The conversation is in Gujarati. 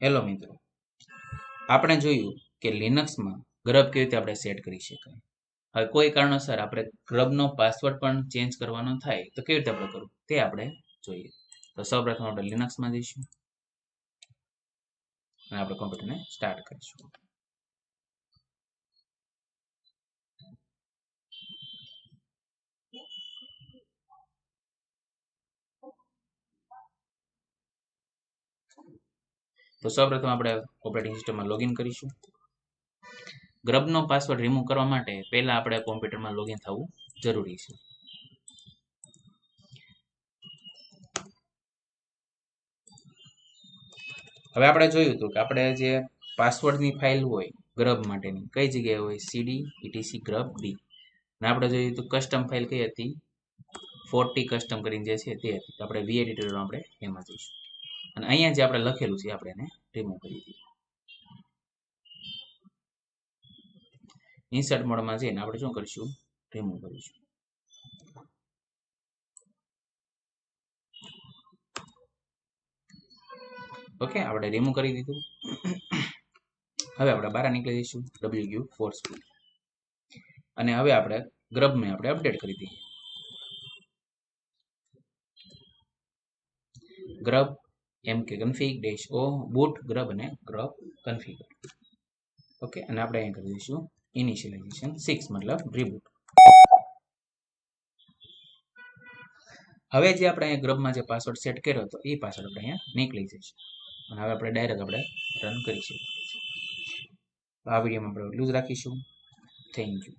હેલો મિત્રો, આપણે જોયું કે લિનક્સમાં ગ્રબ કેવી રીતે આપણે સેટ કરી શકાય. હવે કોઈ કારણોસર આપણે ગ્રબનો પાસવર્ડ પણ ચેન્જ કરવાનો થાય તો કેવી રીતે આપણે કરવું તે આપણે જોઈએ. તો સૌપ્રથમ આપણે લિનક્સમાં જઈશું અને આપણે કોમ્પ્યુટરને સ્ટાર્ટ કરીશું. તો સૌપ્રથમ આપણે ઓપરેટિંગ સિસ્ટમમાં લોગિન કરીશું. ગ્રબનો પાસવર્ડ રિમૂવ કરવા માટે પહેલા આપણે કોમ્પ્યુટરમાં લોગિન થવું જરૂરી છે. હવે આપણે જોયું હતું કે આપણે જે પાસવર્ડની ફાઇલ હોય ગ્રબ માટેની કઈ જગ્યાએ હોય cd etc grub b અને આપણે જોયું હતું કસ્ટમ ફાઇલ કઈ હતી 40 કસ્ટમ કરીને જે છે તે હતી. આપણે વી એડિટરમાં આપણે એમાં જઈશું અને અહીંયા જે આપણે લખેલું છે આપણે એને રિમૂવ કરી દઈએ. ઇન્સર્ટ મોડમાં જઈને આપણે શું કરીશું રિમૂવ કરીશું. ઓકે, આપણે રિમૂવ કરી દીધું. હવે આપણે બહાર નીકળી જઈશું wq forceful અને હવે આપણે ગ્રબને આપણે અપડેટ કરી દઈએ. ગ્રબ mk config -o boot grub અને grub config. ઓકે, અને આપણે અહીં કરી દઈશું ઇનિશિયલાઇઝેશન 6 મતલબ રીબૂટ. હવે જે આપણે અહીંયા ગ્રબમાં જે પાસવર્ડ સેટ કર્યો હતો એ પાસવર્ડ આપણે અહીંયા નીકળી જશે અને હવે આપણે ડાયરેક્ટ આપણે રન કરી શકીએ છીએ. આ વિડીયોમાં આપણે એટલું જ રાખીશું. Thank you.